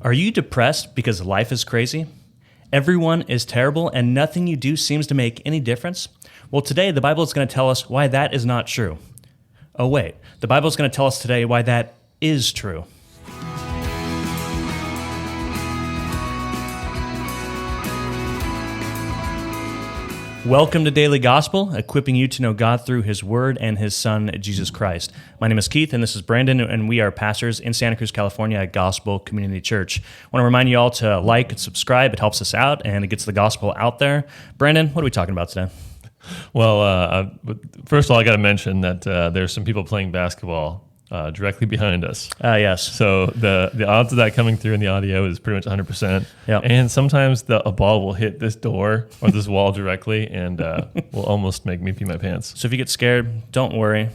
Are you depressed because life is crazy? Everyone is terrible and nothing you do seems to make any difference? Well, today the Bible is going to tell us why that is not true. Oh wait, the Bible is going to tell us today why that is true. Welcome to Daily Gospel, equipping you to know God through His Word and His Son, Jesus Christ. My name is Keith, and this is Brandon, and we are pastors in Santa Cruz, California at Gospel Community Church. I want to remind you all to like and subscribe. It helps us out, and it gets the gospel out there. Brandon, what are we talking about today? Well, first of all, I got to mention that there's some people playing basketball directly behind us. Yes. So the odds of that coming through in the audio is pretty much 100%. Yep. And sometimes a ball will hit this door or this wall directly and will almost make me pee my pants. So if you get scared, don't worry.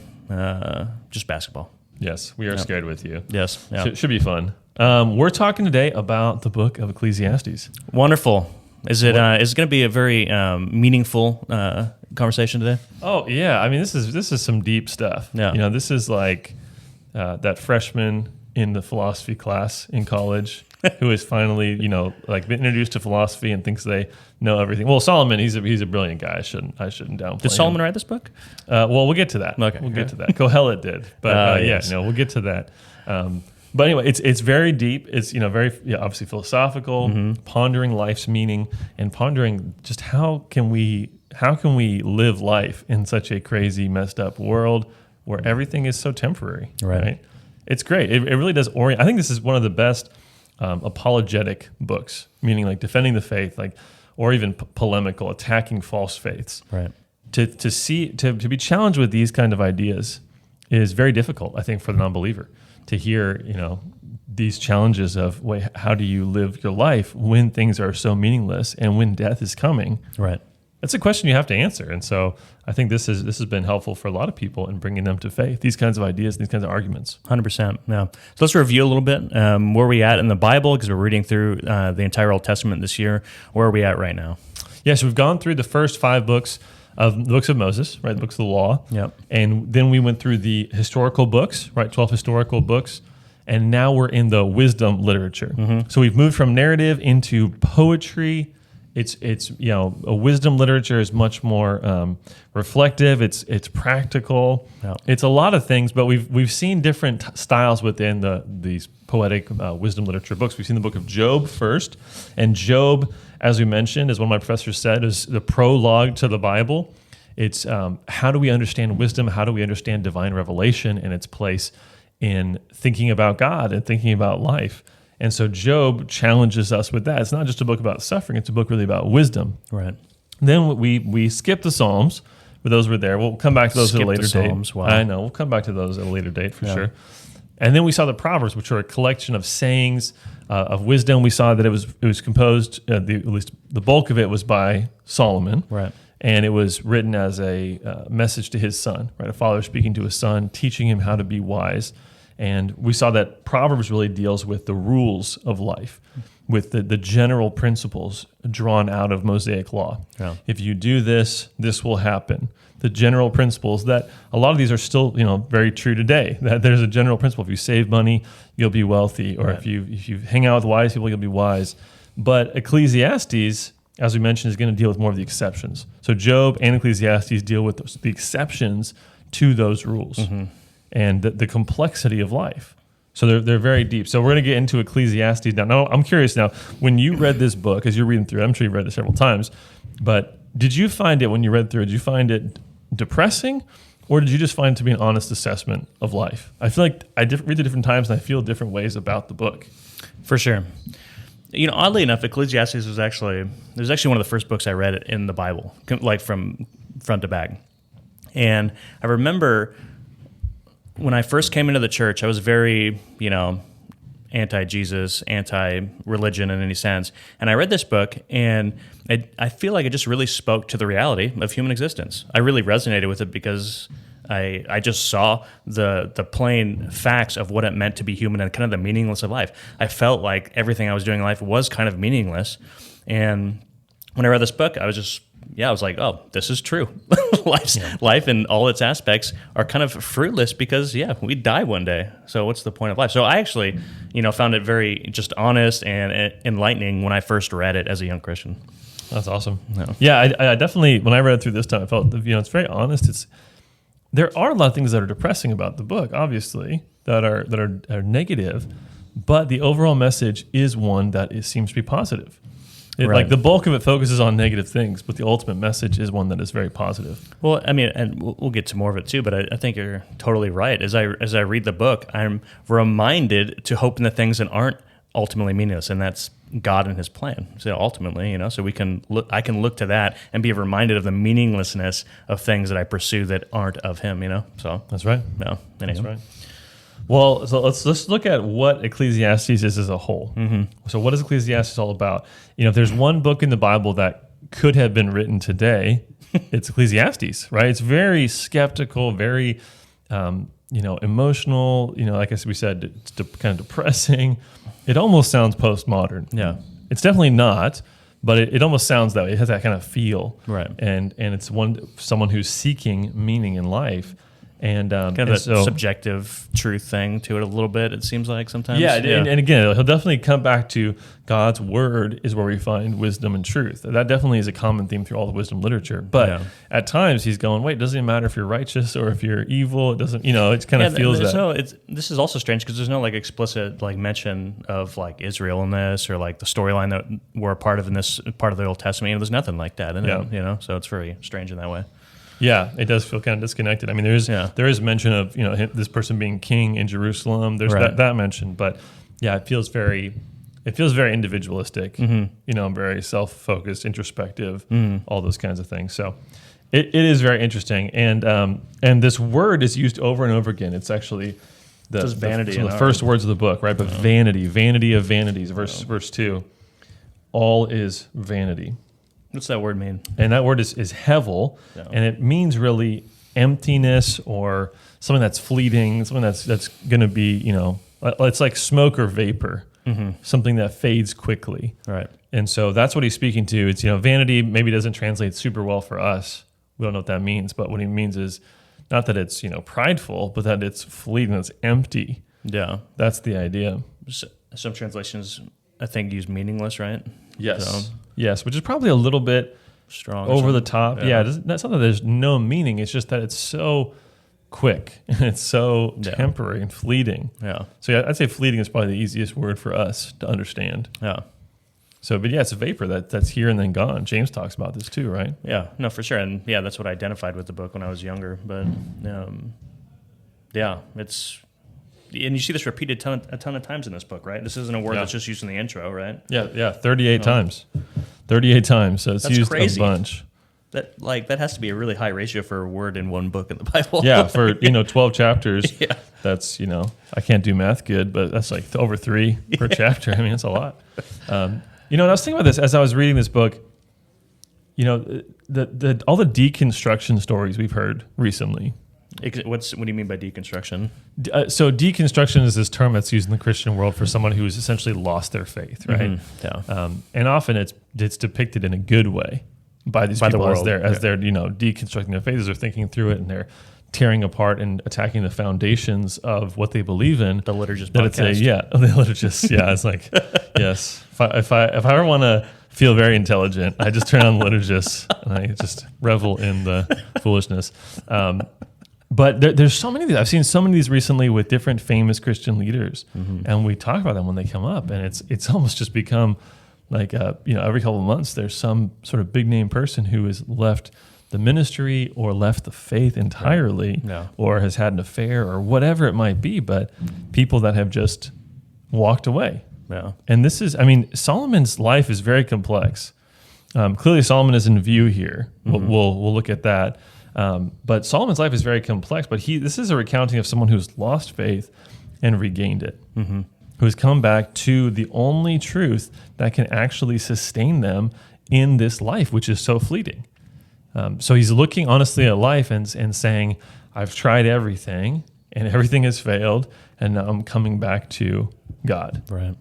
Just basketball. Yes, we are scared with you. Yes. Yeah. Should be fun. We're talking today about the book of Ecclesiastes. Wonderful. Is it going to be a very meaningful conversation today? Oh yeah, I mean this is some deep stuff. Yeah. You know, this is like that freshman in the philosophy class in college who is finally, been introduced to philosophy and thinks they know everything. Well, Solomon, he's a brilliant guy. I shouldn't downplay Did Solomon him. write this book? Well, we'll get to that. Okay. We'll get to that. Kohelet did, but yes. we'll get to that. But anyway, it's very deep. It's very obviously philosophical, pondering life's meaning and pondering just how can we live life in such a crazy, messed up world where everything is so temporary. Right? It's great. It really does orient. I think this is one of the best apologetic books, meaning like defending the faith, or even polemical, attacking false faiths. Right. To be challenged with these kind of ideas is very difficult, I think, for the non-believer. To hear, these challenges of, wait, how do you live your life when things are so meaningless and when death is coming? Right. That's a question you have to answer. And so I think this has been helpful for a lot of people in bringing them to faith, these kinds of ideas, these kinds of arguments. 100%. Yeah. So let's review a little bit where are we at in the Bible, because we're reading through the entire Old Testament this year. Where are we at right now? Yes, we've gone through the first 5 books of the books of Moses, right? The books of the law. Yep. And then we went through the historical books, right? 12 historical books. And now we're in the wisdom literature. Mm-hmm. So we've moved from narrative into poetry. It's a wisdom literature is much more reflective. It's practical. Yep. It's a lot of things, but we've seen different styles within these poetic wisdom literature books. We've seen the book of Job first, and Job, as we mentioned, as one of my professors said, is the prologue to the Bible. It's how do we understand wisdom? How do we understand divine revelation and its place in thinking about God and thinking about life? And so Job challenges us with that. It's not just a book about suffering, it's a book really about wisdom. Right. Then we skip the Psalms, but those were there. We'll come back to those at a later date. Wow. I know, we'll come back to those at a later date for sure. And then we saw the Proverbs, which are a collection of sayings of wisdom. We saw that it was composed, at least the bulk of it was by Solomon. Right. And it was written as a message to his son, right? A father speaking to his son, teaching him how to be wise. And we saw that Proverbs really deals with the rules of life, with the general principles drawn out of Mosaic law. Yeah. If you do this, this will happen. The general principles that a lot of these are still, very true today. That there's a general principle: if you save money, you'll be wealthy, or if you hang out with wise people, you'll be wise. But Ecclesiastes, as we mentioned, is going to deal with more of the exceptions. So Job and Ecclesiastes deal with the exceptions to those rules. Mm-hmm. And the complexity of life. So they're very deep. So we're going to get into Ecclesiastes now. Now, I'm curious now, when you read this book, as you're reading through it, I'm sure you've read it several times, but did you find it, when you read through it, did you find it depressing, or did you just find it to be an honest assessment of life? I feel like I read it different times, and I feel different ways about the book. For sure. Oddly enough, Ecclesiastes was actually one of the first books I read in the Bible, like from front to back. And I remember when I first came into the church, I was very, anti-Jesus, anti-religion in any sense. And I read this book, and I feel like it just really spoke to the reality of human existence. I really resonated with it because I just saw the plain facts of what it meant to be human and kind of the meaningless of life. I felt like everything I was doing in life was kind of meaningless. And when I read this book, I was just I was like, oh, this is true. Life in all its aspects are kind of fruitless because, we die one day. So what's the point of life? So I actually, found it very just honest and enlightening when I first read it as a young Christian. That's awesome. No. Yeah, I definitely, when I read it through this time, I felt, it's very honest. There are a lot of things that are depressing about the book, obviously, that are negative, but the overall message is one that seems to be positive. Like the bulk of it focuses on negative things, but the ultimate message is one that is very positive. Well, I mean, and we'll get to more of it too, but I think you're totally right. As I read the book, I'm reminded to hope in the things that aren't ultimately meaningless, and that's God and His plan. So ultimately, so I can look to that and be reminded of the meaninglessness of things that I pursue that aren't of Him. So that's right. No, that's right. Well, so let's look at what Ecclesiastes is as a whole. Mm-hmm. So what is Ecclesiastes all about? If there's one book in the Bible that could have been written today, it's Ecclesiastes, right? It's very skeptical, very, emotional. Like we said, it's kind of depressing. It almost sounds postmodern. Yeah, it's definitely not, but it almost sounds that way. It has that kind of feel, right? And it's someone who's seeking meaning in life. And kind of a subjective truth thing to it a little bit, it seems like sometimes. Yeah. And again, he'll definitely come back to God's word is where we find wisdom and truth. That definitely is a common theme through all the wisdom literature. But at times he's going, wait, it doesn't even matter if you're righteous or if you're evil. It doesn't, it kind of feels that. This is also strange because there's no explicit mention of Israel in this or the storyline that we're a part of in this part of the Old Testament. There's nothing like that in it, so it's very strange in that way. Yeah, it does feel kind of disconnected. I mean, there is mention of this person being king in Jerusalem. There's that mention, but it feels very individualistic. Mm-hmm. Very self-focused, introspective, all those kinds of things. So it is very interesting, and this word is used over and over again. It's actually the first words of the book, right? But vanity of vanities, verse 2. All is vanity. What's that word mean? And that word is hevel, and it means really emptiness or something that's fleeting, something that's going to be, it's like smoke or vapor, something that fades quickly. Right. And so that's what he's speaking to. It's, vanity maybe doesn't translate super well for us. We don't know what that means, but what he means is not that it's, prideful, but that it's fleeting, it's empty. Yeah. That's the idea. Some translations, I think, use meaningless, right? Yes. Yes, which is probably a little bit strong, over the top. Yeah, that's not that there's no meaning. It's just that it's so quick and it's so temporary and fleeting. Yeah. So I'd say fleeting is probably the easiest word for us to understand. Yeah. So, but it's a vapor that's here and then gone. James talks about this too, right? Yeah, no, for sure. And that's what I identified with the book when I was younger. But it's. And you see this repeated a ton of times in this book, right? This isn't a word that's just used in the intro, right? Yeah, 38 times. 38 times, so that's used crazy. A bunch. That has to be a really high ratio for a word in one book in the Bible. Yeah, for 12 chapters. That's I can't do math good, but that's over 3 per chapter. I mean, it's a lot. And I was thinking about this as I was reading this book. All the deconstruction stories we've heard recently. What do you mean by deconstruction? So deconstruction is this term that's used in the Christian world for someone who's essentially lost their faith, right? Mm-hmm. Yeah. And often it's depicted in a good way by these people as they're deconstructing their faith, as they're thinking through it, and they're tearing apart and attacking the foundations of what they believe in. The liturgist podcast. The liturgist. Yeah, it's like yes. If I ever want to feel very intelligent, I just turn on the liturgist and I just revel in the foolishness. But there's so many of these. I've seen so many of these recently with different famous Christian leaders, and we talk about them when they come up, and it's almost just become like every couple of months there's some sort of big name person who has left the ministry or left the faith entirely, or has had an affair or whatever it might be. But people that have just walked away. Yeah. And this is, Solomon's life is very complex. Clearly, Solomon is in view here. We'll look at that. But Solomon's life is very complex, but this is a recounting of someone who's lost faith and regained it, who's come back to the only truth that can actually sustain them in this life, which is so fleeting. So he's looking honestly at life and saying, I've tried everything and everything has failed, and now I'm coming back to God. Right.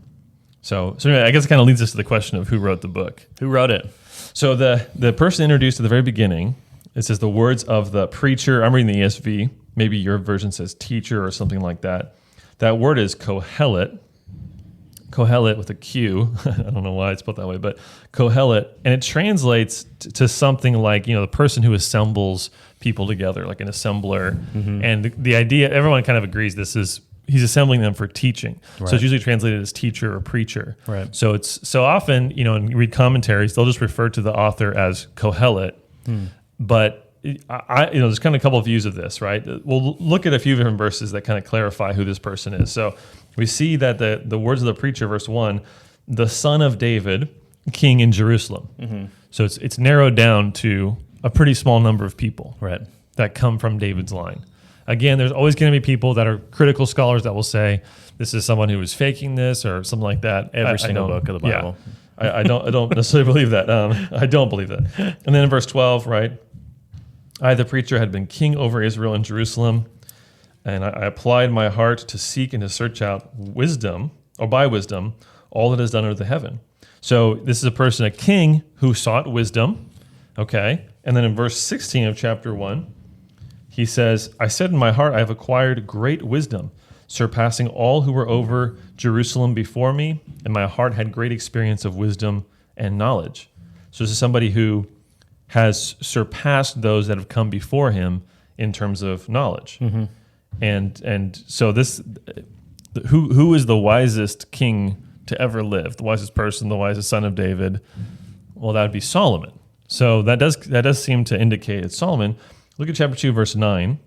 So anyway, I guess it kind of leads us to the question of who wrote the book. Who wrote it? So the person introduced at the very beginning, it says the words of the preacher. I'm reading the ESV. Maybe your version says teacher or something like that. That word is Kohelet. Kohelet with a Q. I don't know why it's spelled that way, but Kohelet. And it translates to something like, the person who assembles people together, like an assembler. Mm-hmm. And the idea, everyone kind of agrees he's assembling them for teaching. Right. So it's usually translated as teacher or preacher. Right. So it's so often, when you read commentaries, they'll just refer to the author as Kohelet. But there's kind of a couple of views of this, right? We'll look at a few different verses that kind of clarify who this person is. So we see that the words of the preacher, verse 1, the son of David, king in Jerusalem. Mm-hmm. So it's narrowed down to a pretty small number of people, right, that come from David's line. Again, there's always going to be people that are critical scholars that will say this is someone who was faking this or something like that. Every single book of the Bible. Yeah, I don't necessarily believe that. I don't believe that. And then in verse 12, right, I, the preacher, had been king over Israel and Jerusalem, and I applied my heart to seek and to search out wisdom, or by wisdom, all that is done under the heaven. So this is a person, a king, who sought wisdom, okay? And then in verse 16 of chapter 1, he says, I said in my heart, I have acquired great wisdom, surpassing all who were over Jerusalem before me, and my heart had great experience of wisdom and knowledge. So this is somebody who has surpassed those that have come before him in terms of knowledge. Mm-hmm. And so this, who is the wisest king to ever live, the wisest person, the wisest son of David? Well, that would be Solomon. So that does seem to indicate it's Solomon. Look at chapter 2, verse 9.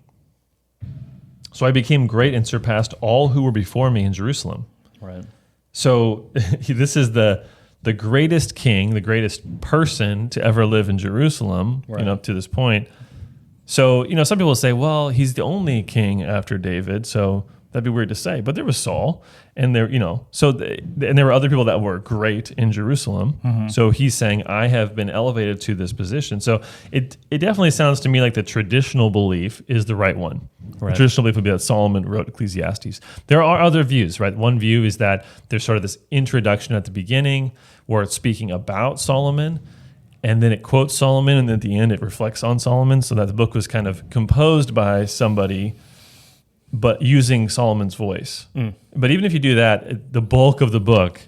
So I became great and surpassed all who were before me in Jerusalem. Right. So this is the greatest king, the greatest person to ever live in Jerusalem, right, up to this point. So, some people say, well, he's the only king after David, so that'd be weird to say. But there was Saul, and there were other people that were great in Jerusalem. Mm-hmm. So he's saying, I have been elevated to this position. So it definitely sounds to me like the traditional belief is the right one. Right. The traditional belief would be that Solomon wrote Ecclesiastes. There are other views, right? One view is that there's sort of this introduction at the beginning where it's speaking about Solomon, and then it quotes Solomon, and then at the end it reflects on Solomon, so that the book was kind of composed by somebody but using Solomon's voice. Mm. But even if you do that, the bulk of the book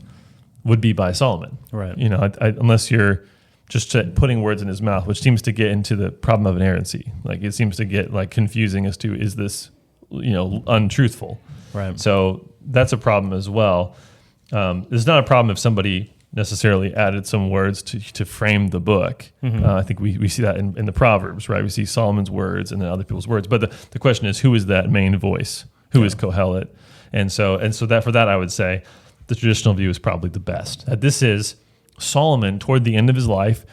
would be by Solomon. Right. Unless you're just putting words in his mouth, which seems to get into the problem of inerrancy. Like it seems to get confusing as to, is this, untruthful? Right. So that's a problem as well. It's not a problem if somebody necessarily added some words to frame the book. Mm-hmm. I think we see that in the Proverbs, right? We see Solomon's words and then other people's words. But the question is, who is that main voice? Who is Kohelet? And so that for that, I would say the traditional view is probably the best. This is Solomon toward the end of his life,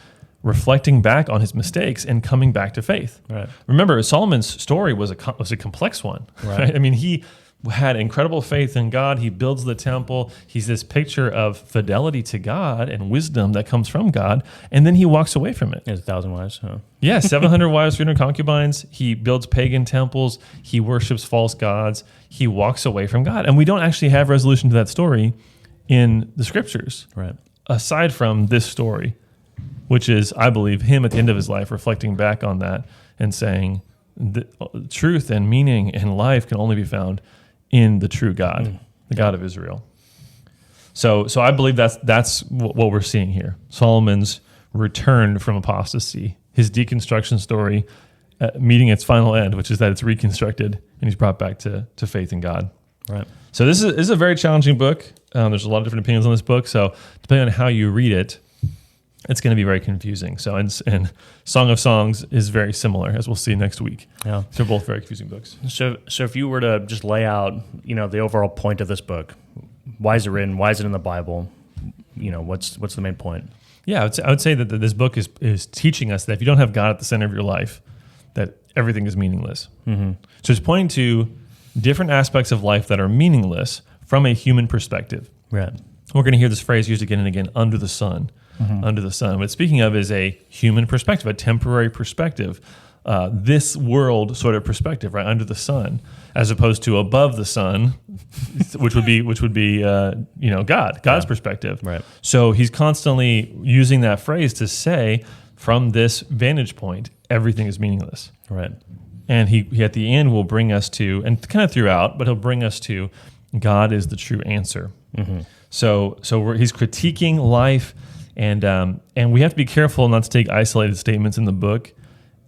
reflecting back on his mistakes and coming back to faith. Right. Remember, Solomon's story was a complex one. Right? I mean, he had incredible faith in God. He builds the temple. He's this picture of fidelity to God and wisdom that comes from God. And then he walks away from it. He has 1,000 wives. Huh? Yeah, 700 wives, 300 concubines. He builds pagan temples. He worships false gods. He walks away from God. And we don't actually have resolution to that story in the scriptures. Right. Aside from this story, which is, I believe, him at the end of his life reflecting back on that and saying the truth and meaning and life can only be found in the true God, the God of Israel. So I believe that's what we're seeing here. Solomon's return from apostasy, his deconstruction story meeting its final end, which is that it's reconstructed and he's brought back to faith in God. Right. So this is a very challenging book. There's a lot of different opinions on this book. So depending on how you read it, it's going to be very confusing. So, and Song of Songs is very similar, as we'll see next week. Yeah, so they're both very confusing books. So if you were to just lay out, the overall point of this book, why is it written? Why is it in the Bible? What's the main point? Yeah, I would say that this book is teaching us that if you don't have God at the center of your life, that everything is meaningless. Mm-hmm. So it's pointing to different aspects of life that are meaningless from a human perspective. Right. We're going to hear this phrase used again and again, under the sun. Mm-hmm. Under the sun. What it's speaking of is a human perspective, a temporary perspective this world sort of perspective, right, under the sun, as opposed to above the sun, which would be God's perspective. Right. So he's constantly using that phrase to say, from this vantage point, everything is meaningless. Right. And he at the end will bring us to, and kind of throughout, but he'll bring us to, God is the true answer. Mm-hmm. So he's critiquing life, and we have to be careful not to take isolated statements in the book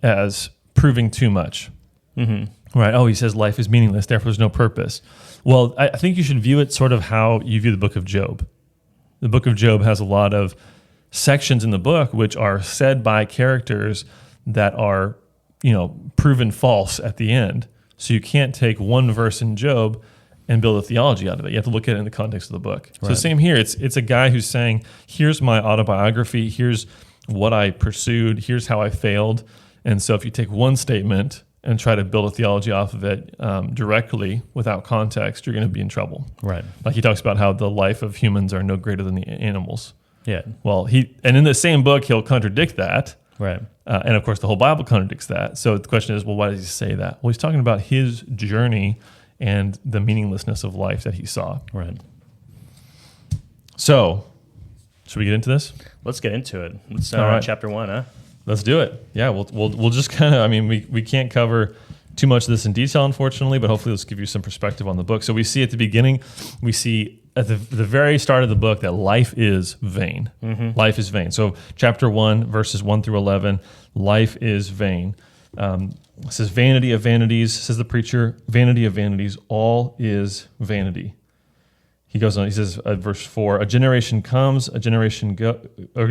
as proving too much. Mm-hmm. Right? Oh, he says life is meaningless, therefore there's no purpose. Well, I think you should view it sort of how you view the book of Job. The book of Job has a lot of sections in the book which are said by characters that are, proven false at the end. So you can't take one verse in Job and build a theology out of it. You have to look at it in the context of the book. Right. So same here. It's a guy who's saying, here's my autobiography, here's what I pursued, here's how I failed. And so if you take one statement and try to build a theology off of it directly without context, you're going to be in trouble. Right. Like he talks about how the life of humans are no greater than the animals. Yeah. Well, and in the same book, he'll contradict that. Right. And of course, the whole Bible contradicts that. So the question is, well, why does he say that? Well, he's talking about his journey and the meaninglessness of life that he saw. Right. So, should we get into this? Let's get into it. Let's All right. chapter 1, huh? Let's do it. Yeah, we'll just kind of, we can't cover too much of this in detail, unfortunately, but hopefully let's give you some perspective on the book. So we see at the beginning, we see at the very start of the book that life is vain. Mm-hmm. Life is vain. So chapter 1, verses 1 through 11, life is vain. It says, vanity of vanities, says the preacher, vanity of vanities, all is vanity. He goes on, he says, verse 4, a generation comes, a generation goes, a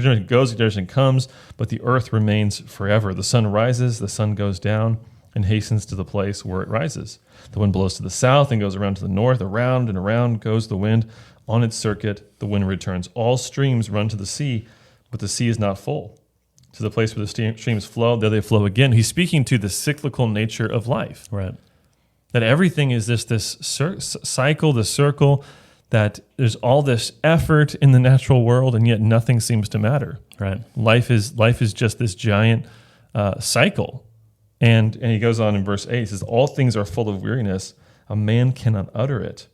generation comes, but the earth remains forever. The sun rises, the sun goes down, and hastens to the place where it rises. The wind blows to the south and goes around to the north. Around and around goes the wind. On its circuit, the wind returns. All streams run to the sea, but the sea is not full. To the place where the streams flow, there they flow again. He's speaking to the cyclical nature of life. Right. That everything is this cycle, this circle, that there's all this effort in the natural world, and yet nothing seems to matter. Right. Life is just this giant cycle. And he goes on in verse 8, he says, all things are full of weariness. A man cannot utter it.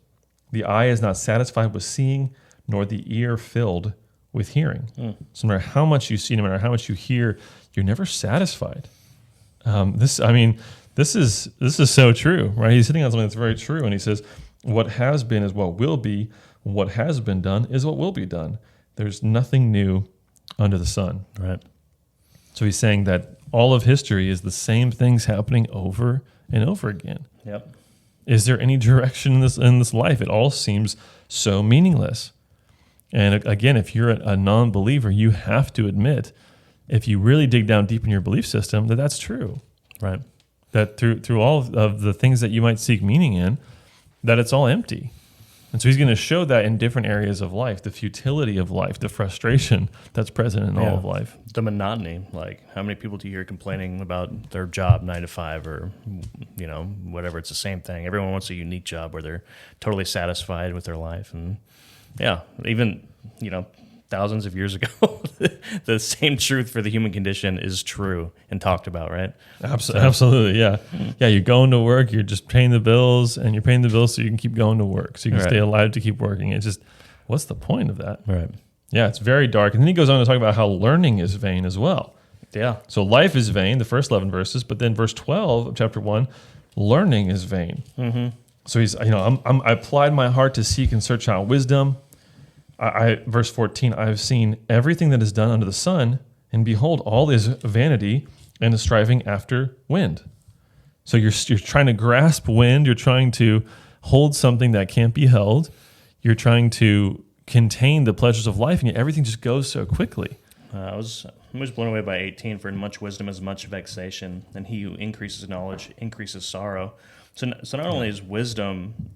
The eye is not satisfied with seeing, nor the ear filled with hearing. So no matter how much you see, no matter how much you hear, you're never satisfied. This is so true, right? He's hitting on something that's very true. And he says, what has been is what will be. What has been done is what will be done. There's nothing new under the sun. Right. So he's saying that all of history is the same things happening over and over again. Yep. Is there any direction in this life? It all seems so meaningless. And again, if you're a non-believer, you have to admit, if you really dig down deep in your belief system, that that's true. Right. That through all of the things that you might seek meaning in, that it's all empty. And so he's going to show that in different areas of life, the futility of life, the frustration that's present in all of life. The monotony, like how many people do you hear complaining about their job 9 to 5 or, whatever, it's the same thing. Everyone wants a unique job where they're totally satisfied with their life. And yeah, even, thousands of years ago, the same truth for the human condition is true and talked about, right? Absolutely, yeah. Yeah, you're going to work, you're just paying the bills, and you're paying the bills so you can keep going to work, so you can stay alive to keep working. It's just, what's the point of that? Right. Yeah, it's very dark. And then he goes on to talk about how learning is vain as well. Yeah. So life is vain, the first 11 verses, but then verse 12 of chapter 1, learning is vain. Mm-hmm. So he's, I applied my heart to seek and search out wisdom. Verse 14, I have seen everything that is done under the sun, and behold, all is vanity and is striving after wind. So you're trying to grasp wind, you're trying to hold something that can't be held, you're trying to contain the pleasures of life, and yet everything just goes so quickly. I was blown away by 18, for in much wisdom is much vexation, and he who increases knowledge increases sorrow. So not only is wisdom,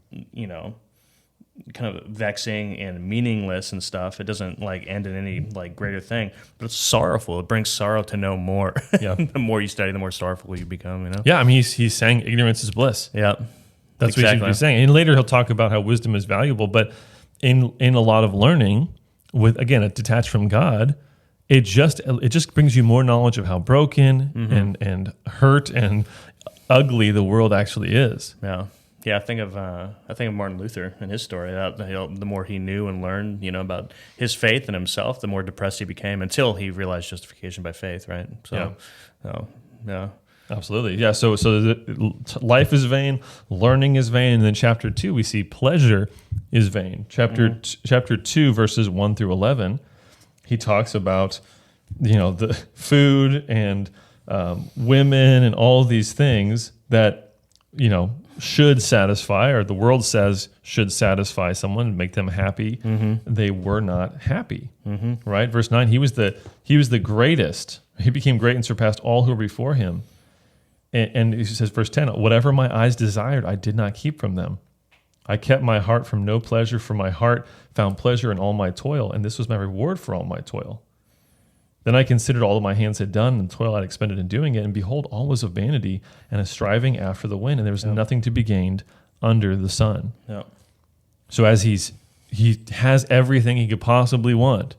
kind of vexing and meaningless and stuff. It doesn't end in any greater thing, but it's sorrowful. It brings sorrow to know more. Yeah. The more you study, the more sorrowful you become. Yeah. He's saying ignorance is bliss. Yeah, that's exactly what he's saying. And later he'll talk about how wisdom is valuable, but in a lot of learning, with again, detached from God, it just brings you more knowledge of how broken and hurt and ugly the world actually is. Yeah. Yeah, I think of Martin Luther and his story. That the more he knew and learned, about his faith and himself, the more depressed he became until he realized justification by faith. Right. So, yeah. Absolutely. Yeah. So life is vain, learning is vain, and then chapter 2 we see pleasure is vain. Chapter 2 verses 1 through 11, he talks about the food and women and all these things that should satisfy, or the world says should satisfy someone and make them happy. They were not happy. Right? Verse 9, he was the greatest. He became great and surpassed all who were before him. And he says, verse 10, whatever my eyes desired, I did not keep from them. I kept my heart from no pleasure, for my heart found pleasure in all my toil, and this was my reward for all my toil. Then I considered all that my hands had done and the toil I had expended in doing it, and behold, all was of vanity and a striving after the wind, and there was nothing to be gained under the sun. Yeah. So as he has everything he could possibly want,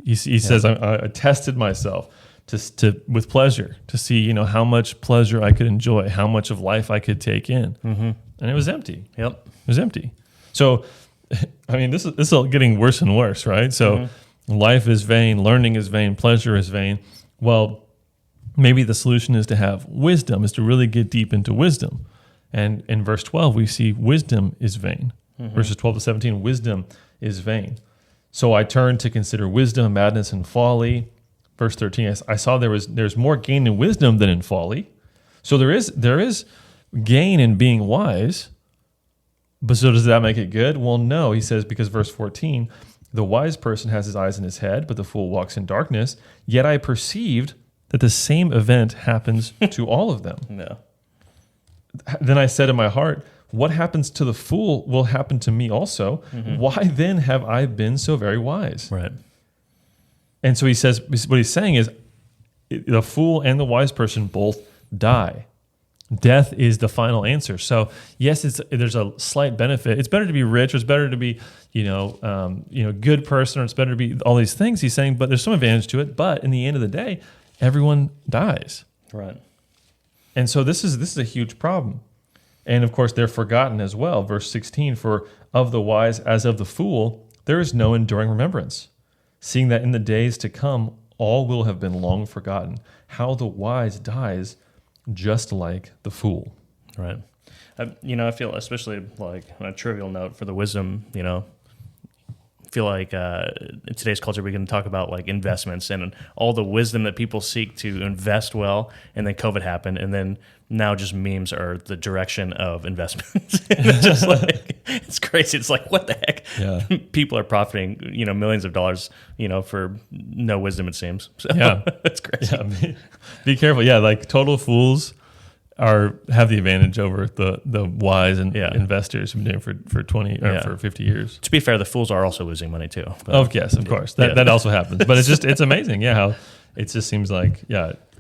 he says, I tested myself with pleasure to see how much pleasure I could enjoy, how much of life I could take in, and it was empty. Yep, it was empty. So, I mean, this is getting worse and worse, right? So. Life is vain, learning is vain, pleasure is vain. Well, maybe the solution is to have wisdom, is to really get deep into wisdom. And in verse 12, we see wisdom is vain. Verses 12 to 17, wisdom is vain. So I turned to consider wisdom, madness, and folly. Verse 13, I saw there's more gain in wisdom than in folly. So there is gain in being wise, but so does that make it good? Well, no, he says, because verse 14, the wise person has his eyes in his head, but the fool walks in darkness. Yet I perceived that the same event happens to all of them. No. Then I said in my heart, what happens to the fool will happen to me also. Why then have I been so very wise? Right. And so he says, what he's saying is the fool and the wise person both die. Death is the final answer. So yes, there's a slight benefit. It's better to be rich, or it's better to be, good person, or it's better to be all these things he's saying, but there's some advantage to it. But in the end of the day, everyone dies. Right. And so this is a huge problem. And of course, they're forgotten as well. Verse 16, for of the wise as of the fool, there is no enduring remembrance, seeing that in the days to come, all will have been long forgotten. How the wise dies just like the fool. Right. I feel, especially like on a trivial note for the wisdom, I feel like in today's culture, we can talk about like investments and all the wisdom that people seek to invest well, and then COVID happened, and then now just memes are the direction of investments. It's just like, it's crazy. It's like, what the heck? Yeah. People are profiting, millions of dollars, for no wisdom, it seems. So yeah. It's crazy. Yeah, be careful. Yeah, like total fools have the advantage over the wise and investors who've been doing it for 20 or for 50 years. To be fair, the fools are also losing money too. But, yes, of course. That also happens. But it's amazing, how it just seems like,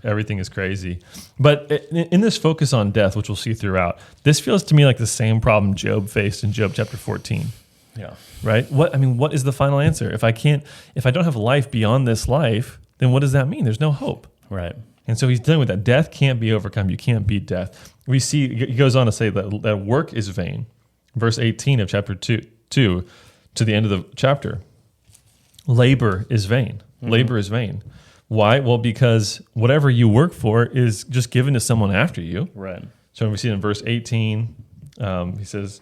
everything is crazy. But in this focus on death, which we'll see throughout, this feels to me like the same problem Job faced in Job chapter 14. Yeah. Right? What is the final answer? If I don't have life beyond this life, then what does that mean? There's no hope. Right. And so he's dealing with that. Death can't be overcome. You can't beat death. We see, he goes on to say that work is vain. Verse 18 of chapter 2 to the end of the chapter. Labor is vain. Labor is vain. Why? Well, because whatever you work for is just given to someone after you. Right. So we see in verse 18, he says,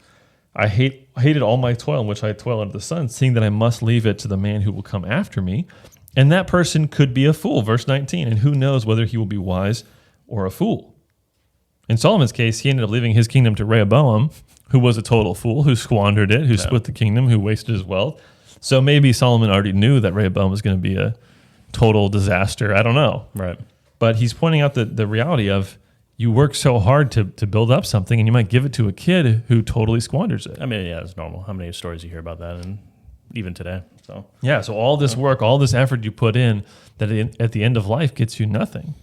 I hated all my toil in which I toil under the sun, seeing that I must leave it to the man who will come after me. And that person could be a fool, verse 19, and who knows whether he will be wise or a fool. In Solomon's case, he ended up leaving his kingdom to Rehoboam, who was a total fool, who squandered it, who split the kingdom, who wasted his wealth. So maybe Solomon already knew that Rehoboam was going to be a total disaster. I don't know. Right. But he's pointing out the reality of you work so hard to build up something, and you might give it to a kid who totally squanders it. It's normal. How many stories you hear about that, and even today. So all this work, all this effort you put in, that at the end of life gets you nothing.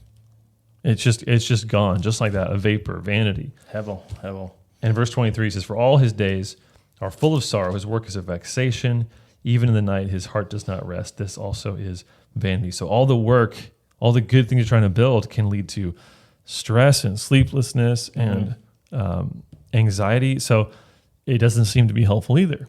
It's just gone, just like that, a vapor, vanity. Hevel. And verse 23 says, for all his days are full of sorrow. His work is a vexation. Even in the night, his heart does not rest. This also is vanity. So all the work, all the good things you're trying to build can lead to stress and sleeplessness and anxiety. So it doesn't seem to be helpful either.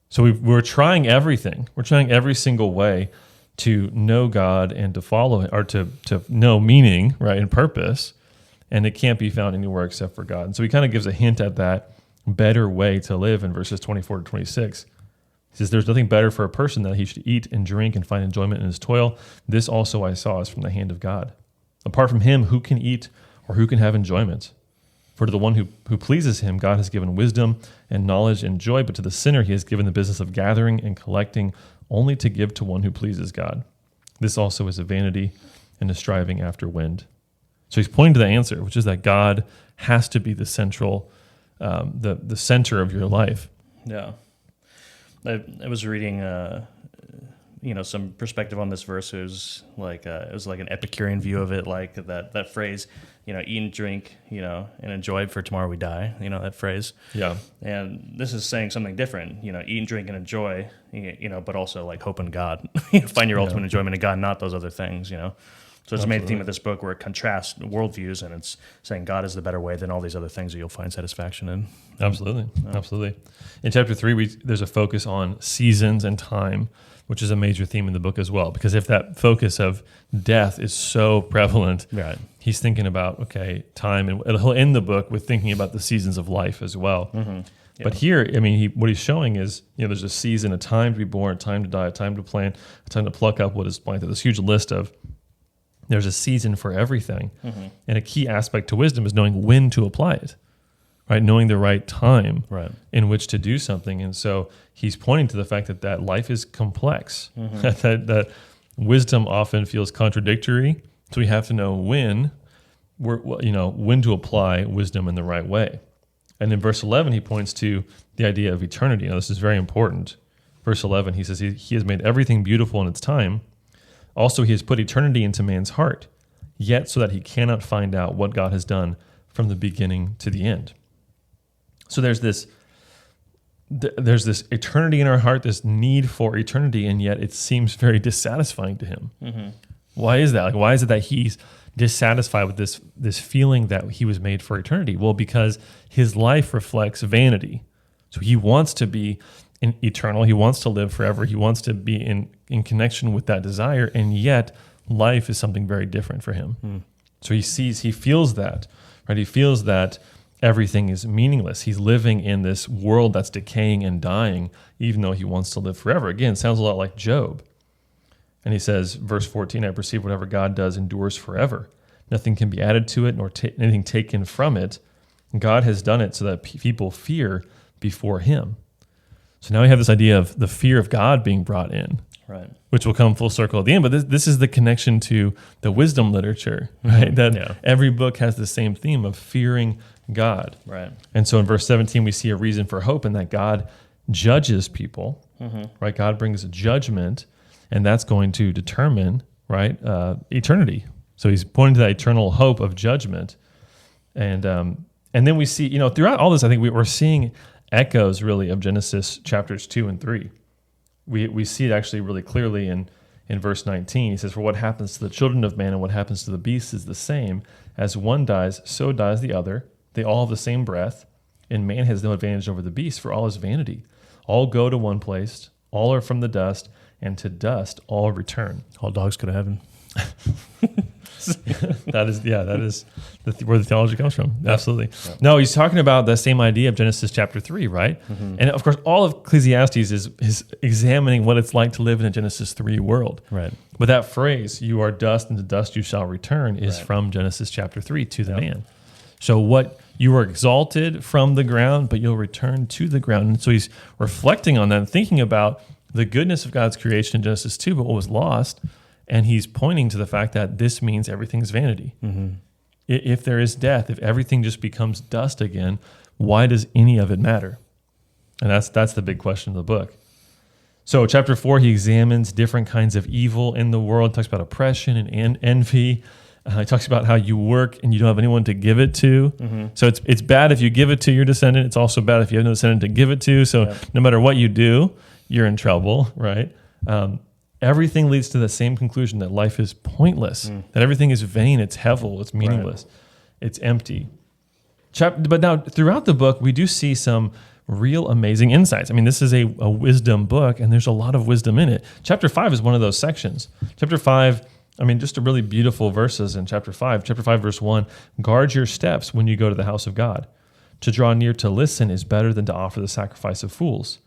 So we're trying everything. We're trying every single way to know God and to follow Him, or to know meaning, right, and purpose. And it can't be found anywhere except for God. And so he kind of gives a hint at that better way to live in verses 24 to 26. He says, there's nothing better for a person than he should eat and drink and find enjoyment in his toil. This also I saw is from the hand of God. Apart from him, who can eat or who can have enjoyment? For to the one who pleases him, God has given wisdom and knowledge and joy, but to the sinner he has given the business of gathering and collecting only to give to one who pleases God. This also is a vanity and a striving after wind. So he's pointing to the answer, which is that God has to be the central, the center of your life. Yeah. I was reading, some perspective on this verse. It was like an Epicurean view of it, like that phrase, eat and drink, and enjoy, for tomorrow we die. That phrase. Yeah. And this is saying something different. Eat and drink and enjoy, but also like hope in God. Find your ultimate enjoyment in God, not those other things. So it's the main theme of this book, where it contrasts worldviews, and it's saying God is the better way than all these other things that you'll find satisfaction in. Absolutely. In chapter 3, there's a focus on seasons and time, which is a major theme in the book as well. Because if that focus of death is so prevalent, right, he's thinking about, time, and he'll end the book with thinking about the seasons of life as well. Yeah. But here, what he's showing is, there's a season, a time to be born, a time to die, a time to plant, a time to pluck up what is planted. This huge list of, there's a season for everything. And a key aspect to wisdom is knowing when to apply it, right? Knowing the right time in which to do something. And so he's pointing to the fact that life is complex, that wisdom often feels contradictory. So we have to know when to apply wisdom in the right way. And in verse 11, he points to the idea of eternity. Now, this is very important. Verse 11, he says, he has made everything beautiful in its time. Also, he has put eternity into man's heart, yet so that he cannot find out what God has done from the beginning to the end. So there's this eternity in our heart, this need for eternity, and yet it seems very dissatisfying to him. Why is that? Like, why is it that he's dissatisfied with this feeling that he was made for eternity? Well, because his life reflects vanity. So he wants to be eternal. He wants to live forever. He wants to be in connection with that desire, and yet life is something very different for him. So he feels that, right? He feels that everything is meaningless. He's living in this world that's decaying and dying, even though he wants to live forever. Again, sounds a lot like Job. And he says, verse 14, I perceive whatever God does endures forever. Nothing can be added to it, nor anything taken from it. God has done it so that people fear before him. So now we have this idea of the fear of God being brought in, right? Which will come full circle at the end. But this is the connection to the wisdom literature, right? That every book has the same theme of fearing God, right? And so in verse 17, we see a reason for hope in that God judges people, right? God brings judgment, and that's going to determine, right, eternity. So he's pointing to that eternal hope of judgment, and then we see, throughout all this, I think we're seeing echoes really of Genesis chapters 2 and 3. We see it actually really clearly in verse 19. He says, for what happens to the children of man and what happens to the beasts is the same. As one dies, so dies the other. They all have the same breath, and man has no advantage over the beast, for all is vanity. All go to one place, all are from the dust, and to dust all return. All dogs go to heaven. That is where the theology comes from. Yep. Absolutely. Yep. No, he's talking about the same idea of Genesis chapter 3, right? And of course, all of Ecclesiastes is examining what it's like to live in a Genesis 3 world. Right. But that phrase, you are dust and to dust you shall return, is from Genesis chapter 3 to the man. So what you were exalted from the ground, but you'll return to the ground. And so he's reflecting on that and thinking about the goodness of God's creation in Genesis 2, but what was lost. And he's pointing to the fact that this means everything's vanity. If there is death, if everything just becomes dust again, why does any of it matter? And that's the big question of the book. So chapter 4, he examines different kinds of evil in the world, talks about oppression and envy. He talks about how you work and you don't have anyone to give it to. So it's bad if you give it to your descendant. It's also bad if you have no descendant to give it to. So no matter what you do, you're in trouble, right? Everything leads to the same conclusion that life is pointless, that everything is vain, it's hevel, it's meaningless, it's empty. But now throughout the book, we do see some real amazing insights. I mean, this is a wisdom book, and there's a lot of wisdom in it. Chapter 5 is one of those sections. Chapter 5, I mean, just a really beautiful verses in chapter 5. Chapter 5, verse 1, guard your steps when you go to the house of God. To draw near to listen is better than to offer the sacrifice of fools,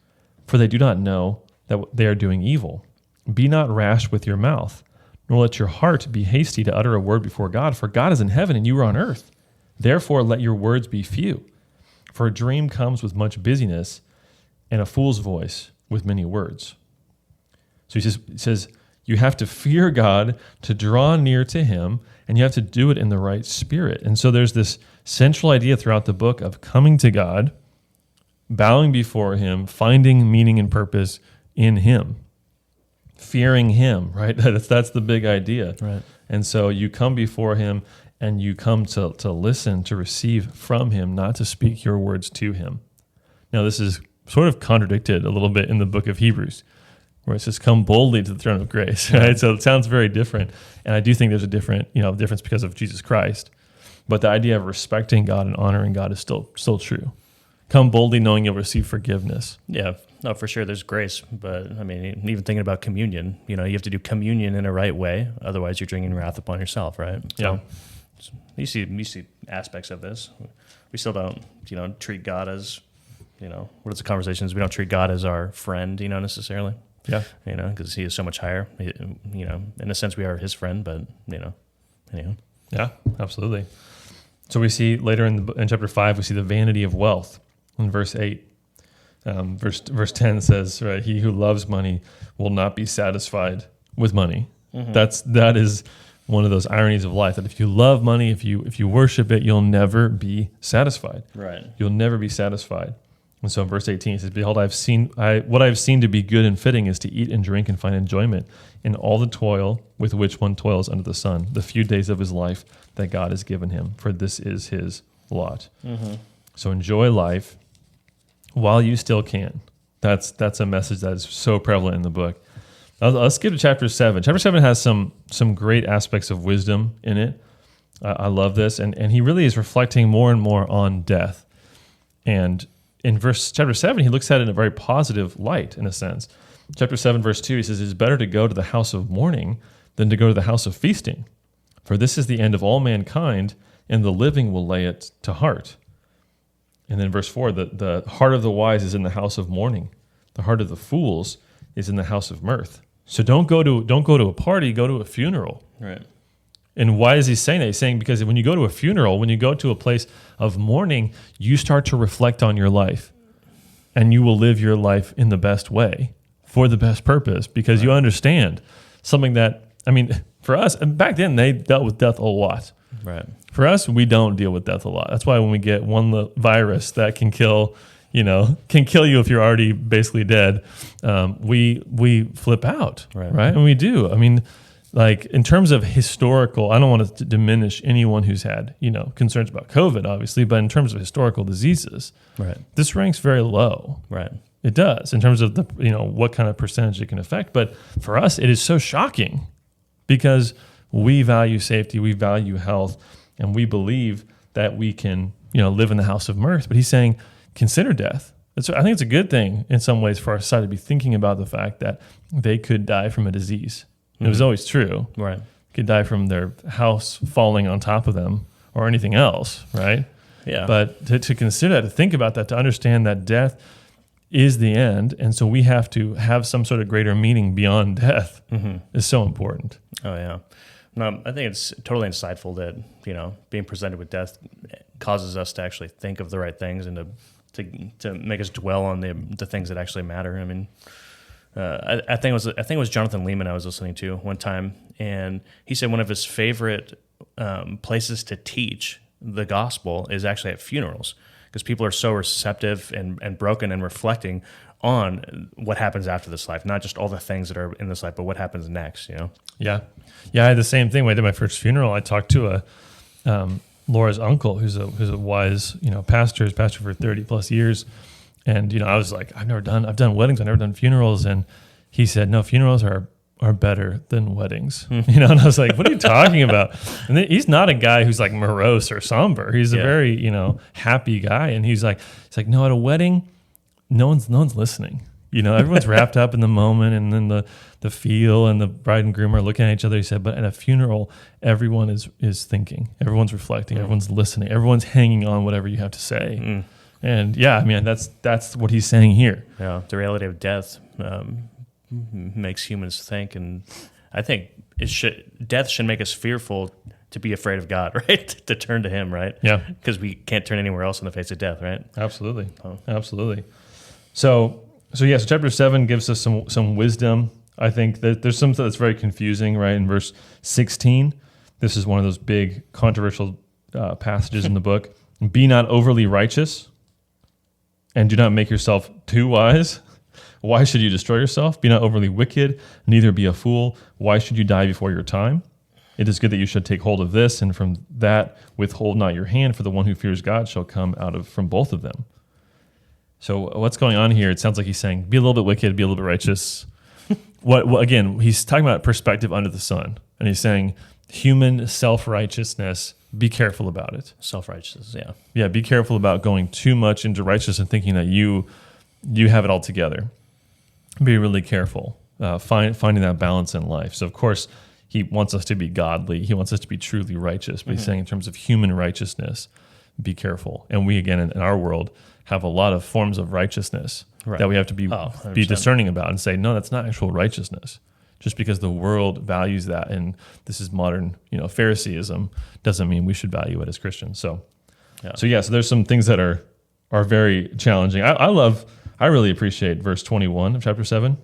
for they do not know that they are doing evil. Be not rash with your mouth, nor let your heart be hasty to utter a word before God, for God is in heaven and you are on earth. Therefore, let your words be few. For a dream comes with much busyness, and a fool's voice with many words. So he says, you have to fear God to draw near to him, and you have to do it in the right spirit. And so there's this central idea throughout the book of coming to God, bowing before him, finding meaning and purpose in him, fearing him, right? That's the big idea. Right. And so you come before him, and you come to listen, to receive from him, not to speak your words to him. Now, this is sort of contradicted a little bit in the book of Hebrews, where it says, come boldly to the throne of grace, right? So it sounds very different. And I do think there's a difference because of Jesus Christ. But the idea of respecting God and honoring God is still true. Come boldly knowing you'll receive forgiveness. Yeah, no, for sure there's grace. But I mean, even thinking about communion, you have to do communion in a right way. Otherwise, you're bringing wrath upon yourself, right? Yeah. So you see aspects of this. We still don't, treat God as, what is the conversations? We don't treat God as our friend, necessarily. Yeah. Because he is so much higher. In a sense, we are his friend, but, anyhow. Yeah, absolutely. So we see later in chapter 5, we see the vanity of wealth in verse 8. Verse 10 says, right, he who loves money will not be satisfied with money. Mm-hmm. That is one of those ironies of life, that if you love money, if you worship it, you'll never be satisfied. Right. You'll never be satisfied. And so in verse 18, it says, behold, what I've seen to be good and fitting is to eat and drink and find enjoyment in all the toil with which one toils under the sun, the few days of his life that God has given him, for this is his lot. Mm-hmm. So enjoy life while you still can. That's a message that is so prevalent in the book. Let's skip to chapter 7. Chapter 7 has some great aspects of wisdom in it. I love this. And he really is reflecting more and more on death. And in chapter 7, he looks at it in a very positive light, in a sense. Chapter 7, verse 2, he says, it is better to go to the house of mourning than to go to the house of feasting. For this is the end of all mankind, and the living will lay it to heart. And then verse 4, the heart of the wise is in the house of mourning. The heart of the fools is in the house of mirth. So don't go to a party, go to a funeral. Right. And why is he saying that? He's saying because when you go to a funeral, when you go to a place of mourning, you start to reflect on your life, and you will live your life in the best way for the best purpose, because you understand something that, I mean, for us, and back then they dealt with death a lot. Right. For us, we don't deal with death a lot. That's why when we get one virus that can kill you if you're already basically dead, we flip out, right? And we do. I mean, like in terms of historical, I don't want to diminish anyone who's had, concerns about COVID, obviously, but in terms of historical diseases, right, this ranks very low. Right. It does in terms of the, what kind of percentage it can affect. But for us, it is so shocking because we value safety, we value health, and we believe that we can, live in the house of mirth. But he's saying, consider death. I think it's a good thing in some ways for our society to be thinking about the fact that they could die from a disease. Mm-hmm. It was always true. Right. Could die from their house falling on top of them or anything else, right? Yeah. But to consider that, to think about that, to understand that death is the end, and so we have to have some sort of greater meaning beyond death, is so important. Oh, yeah. No, I think it's totally insightful that, being presented with death causes us to actually think of the right things and to make us dwell on the things that actually matter. I mean, I think it was Jonathan Lehman I was listening to one time, and he said one of his favorite places to teach the gospel is actually at funerals, because people are so receptive and broken and reflecting on what happens after this life, not just all the things that are in this life, but what happens next, Yeah. I had the same thing when I did my first funeral. I talked to Laura's uncle, who's a wise, pastor, has pastored for 30 plus years. And, I was like, I've done weddings, I've never done funerals. And he said, no, funerals are better than weddings. And I was like, what are you talking about? And then he's not a guy who's like morose or somber. He's a very, happy guy. And he's like, no, at a wedding, no one's listening. Everyone's wrapped up in the moment, and then the feel and the bride and groom are looking at each other. He said, but at a funeral, everyone is thinking, everyone's reflecting, everyone's listening, everyone's hanging on whatever you have to say. And that's what he's saying here. Yeah, the reality of death makes humans think, and I think death should make us fearful to be afraid of God, right? To turn to Him, right? Yeah, because we can't turn anywhere else in the face of death, right? Absolutely, absolutely. So chapter 7 gives us some wisdom. I think that there's something that's very confusing, right? In verse 16, this is one of those big controversial passages in the book. Be not overly righteous, and do not make yourself too wise. Why should you destroy yourself? Be not overly wicked, neither be a fool. Why should you die before your time? It is good that you should take hold of this, and from that withhold not your hand, for the one who fears God shall come from both of them. So what's going on here? It sounds like he's saying, be a little bit wicked, be a little bit righteous. Again, he's talking about perspective under the sun, and he's saying human self-righteousness, be careful about it. Self-righteousness, yeah. Yeah, be careful about going too much into righteousness and thinking that you have it all together. Be really careful, finding that balance in life. So, of course, he wants us to be godly. He wants us to be truly righteous. But he's saying in terms of human righteousness, be careful. And we, again, in our world, have a lot of forms of righteousness that we have to be discerning about and say, no, that's not actual righteousness. Just because the world values that, and this is modern, Phariseeism, doesn't mean we should value it as Christians. So there's some things that are very challenging. I really appreciate verse 21 of chapter 7.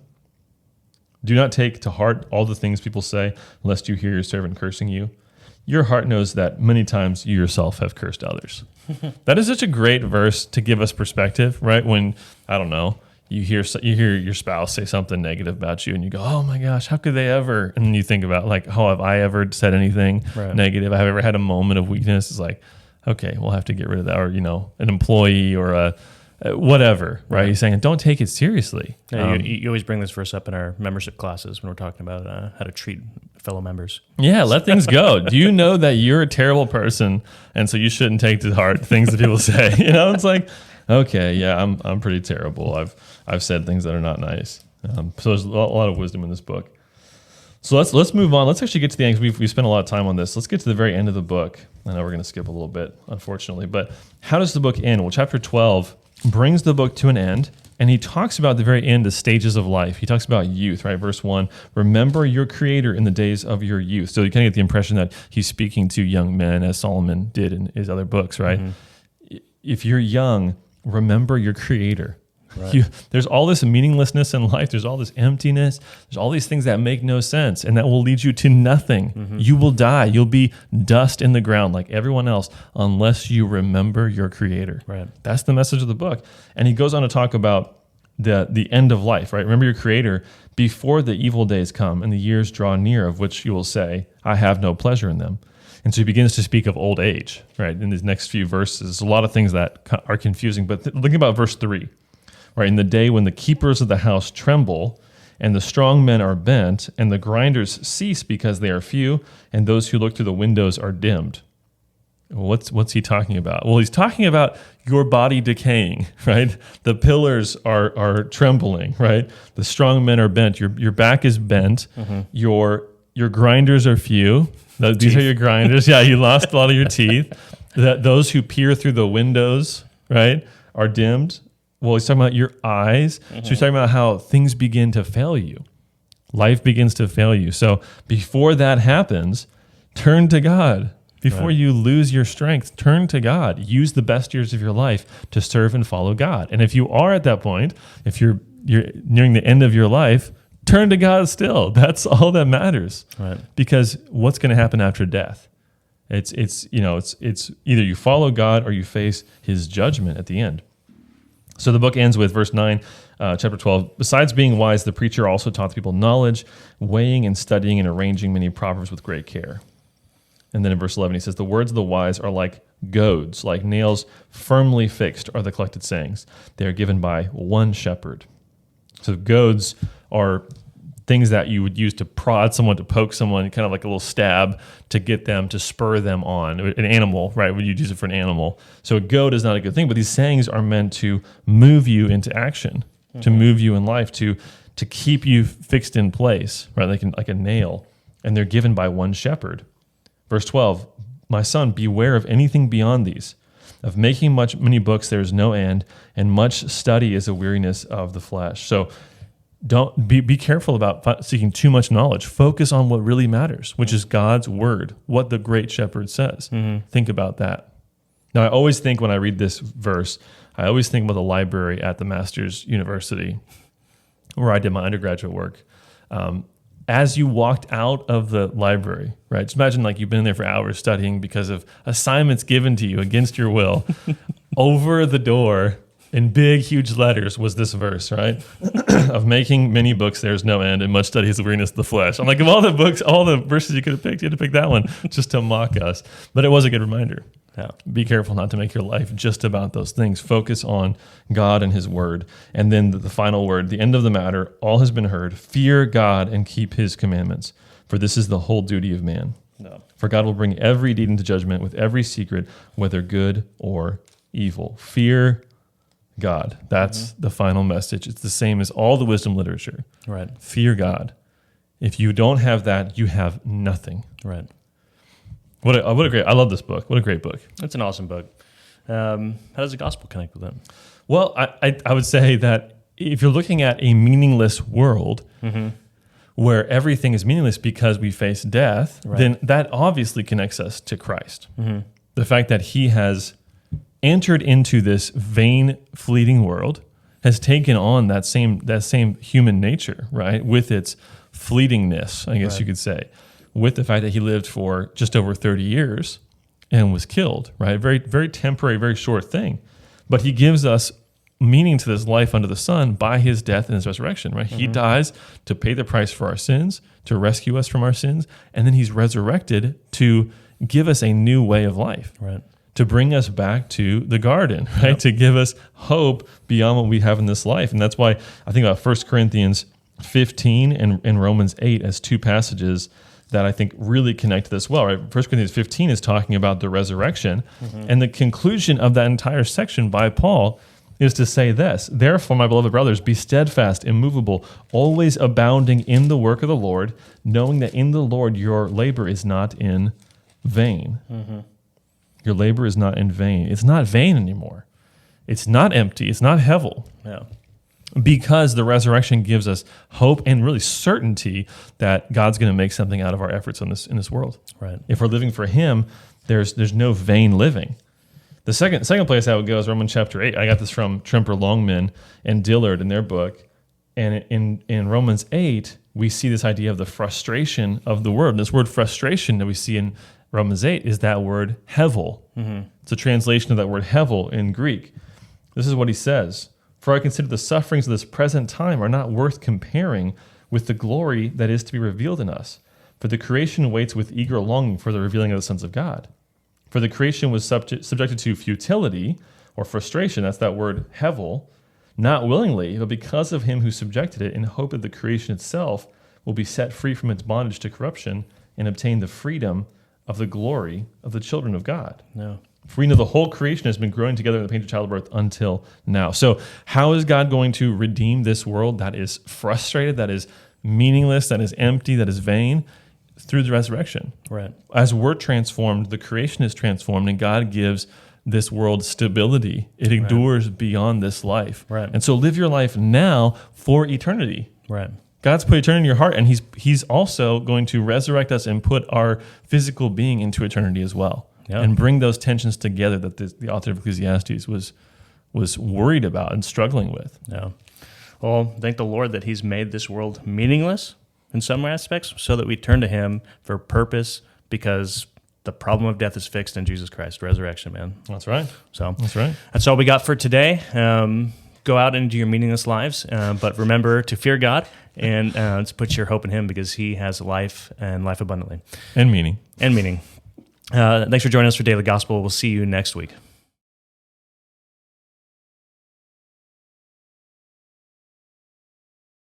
Do not take to heart all the things people say, lest you hear your servant cursing you. Your heart knows that many times you yourself have cursed others. That is such a great verse to give us perspective, right? When, I don't know, you hear your spouse say something negative about you and you go, oh my gosh, how could they ever? And then you think about like, oh, have I ever said anything negative? Have I ever had a moment of weakness? It's like, okay, we'll have to get rid of that. Or, an employee or whatever, right? He's saying, don't take it seriously. Yeah, you always bring this verse up in our membership classes when we're talking about how to treat fellow members. Yeah, let things go. Do you know that you're a terrible person, and so you shouldn't take to heart things that people say? It's like, okay, yeah, I'm pretty terrible. I've said things that are not nice. So there's a lot of wisdom in this book. So let's move on. Let's actually get to the end. We spent a lot of time on this. Let's get to the very end of the book. I know we're going to skip a little bit, unfortunately, but how does the book end? Well, chapter 12 brings the book to an end, and he talks about the very end, the stages of life. He talks about youth, right? Verse 1, remember your Creator in the days of your youth. So you kind of get the impression that he's speaking to young men, as Solomon did in his other books, right? Mm-hmm. If you're young, remember your Creator. Right. There's all this meaninglessness in life. There's all this emptiness. There's all these things that make no sense, and that will lead you to nothing. Mm-hmm. You will die. You'll be dust in the ground like everyone else unless you remember your Creator. Right. That's the message of the book. And he goes on to talk about the end of life, right? Remember your Creator before the evil days come and the years draw near, of which you will say, I have no pleasure in them. And so he begins to speak of old age, right? In these next few verses, a lot of things that are confusing. But think about verse 3. Right, in the day when the keepers of the house tremble, and the strong men are bent, and the grinders cease because they are few, and those who look through the windows are dimmed. What's he talking about? Well, he's talking about your body decaying, right? The pillars are trembling, right? The strong men are bent. Your back is bent. Mm-hmm. Your grinders are few. These are your grinders. Yeah, you lost a lot of your teeth. Those who peer through the windows, right, are dimmed. Well, he's talking about your eyes. Mm-hmm. So he's talking about how things begin to fail you. Life begins to fail you. So before that happens, turn to God. Before you lose your strength, turn to God. Use the best years of your life to serve and follow God. And if you are at that point, if you're nearing the end of your life, turn to God still. That's all that matters. Right. Because what's going to happen after death? It's either you follow God or you face His judgment at the end. So the book ends with verse 9, chapter 12. Besides being wise, the preacher also taught the people knowledge, weighing and studying and arranging many proverbs with great care. And then in verse 11, he says, the words of the wise are like goads, like nails firmly fixed are the collected sayings. They are given by one shepherd. So goads are things that you would use to prod someone, to poke someone, kind of like a little stab to get them, to spur them on. An animal, right? Would you use it for an animal? So a goad is not a good thing, but these sayings are meant to move you into action, to move you in life, to keep you fixed in place, right? Like a nail. And they're given by one shepherd. Verse 12, my son, beware of anything beyond these. Of making many books there is no end, and much study is a weariness of the flesh. So don't be careful about seeking too much knowledge. Focus on what really matters, which is God's word, what the great shepherd says. Think about that. Now, I always think when I read this verse, I always think about the library at the Master's University where I did my undergraduate work. As you walked out of the library, right? Just imagine like you've been there for hours studying because of assignments given to you against your will. Over the door in big, huge letters was this verse, right? Of making many books, there's no end, and much study is the weariness of the flesh. I'm like, of all the books, all the verses you could have picked, you had to pick that one just to mock us. But it was a good reminder. Yeah. Be careful not to make your life just about those things. Focus on God and his word. And then the final word, the end of the matter, all has been heard. Fear God and keep his commandments, for this is the whole duty of man. No. For God will bring every deed into judgment with every secret, whether good or evil. Fear God. That's the final message. It's the same as all the wisdom literature. Right. Fear God. If you don't have that, you have nothing. Right. What a great, I love this book. What a great book. It's an awesome book. How does the gospel connect with it? Well, I would say that if you're looking at a meaningless world where everything is meaningless because we face death, then that obviously connects us to Christ. The fact that he has entered into this vain, fleeting world, has taken on that same human nature, right? With its fleetingness, I guess you could say. With the fact that he lived for just over 30 years and was killed, right? Very, very temporary, very short thing. But he gives us meaning to this life under the sun by his death and his resurrection, right? He dies to pay the price for our sins, to rescue us from our sins, and then he's resurrected to give us a new way of life. Right. To bring us back to the garden, right? Yep. To give us hope beyond what we have in this life. And that's why I think about 1 Corinthians 15 and Romans 8 as two passages that I think really connect to this well, right? 1 Corinthians 15 is talking about the resurrection. And the conclusion of that entire section by Paul is to say this: therefore, my beloved brothers, be steadfast, immovable, always abounding in the work of the Lord, knowing that in the Lord your labor is not in vain. Your labor is not in vain. It's not vain anymore. It's not empty. It's not hevel. Yeah. Because the resurrection gives us hope and really certainty that God's going to make something out of our efforts in this world. Right. If we're living for him, there's no vain living. The second place I would go is Romans chapter 8. I got this from Tremper Longman and Dillard in their book. And in Romans 8, we see this idea of the frustration of the word. And this word frustration that we see in Romans 8 is that word hevel. It's a translation of that word hevel in Greek. This is what he says: for I consider the sufferings of this present time are not worth comparing with the glory that is to be revealed in us. For the creation waits with eager longing for the revealing of the sons of God. For the creation was subjected to futility or frustration, that's that word hevel, not willingly, but because of him who subjected it, in hope that the creation itself will be set free from its bondage to corruption and obtain the freedom of the glory of the children of God. No. For we know the whole creation has been growing together in the pain of childbirth until now. So how is God going to redeem this world that is frustrated, that is meaningless, that is empty, that is vain? Through the resurrection. Right. As we're transformed, the creation is transformed, and God gives this world stability. It endures beyond this life. Right. And so live your life now for eternity. Right. God's put eternity in your heart, and he's also going to resurrect us and put our physical being into eternity as well. Yep. And bring those tensions together that the author of Ecclesiastes was worried about and struggling with. Yeah. Well, thank the Lord that he's made this world meaningless in some aspects so that we turn to him for purpose, because the problem of death is fixed in Jesus Christ, resurrection, man. That's right. So that's right. That's all we got for today. Go out into your meaningless lives, but remember to fear God and to put your hope in him, because he has life and life abundantly. And meaning. Thanks for joining us for Daily Gospel. We'll see you next week.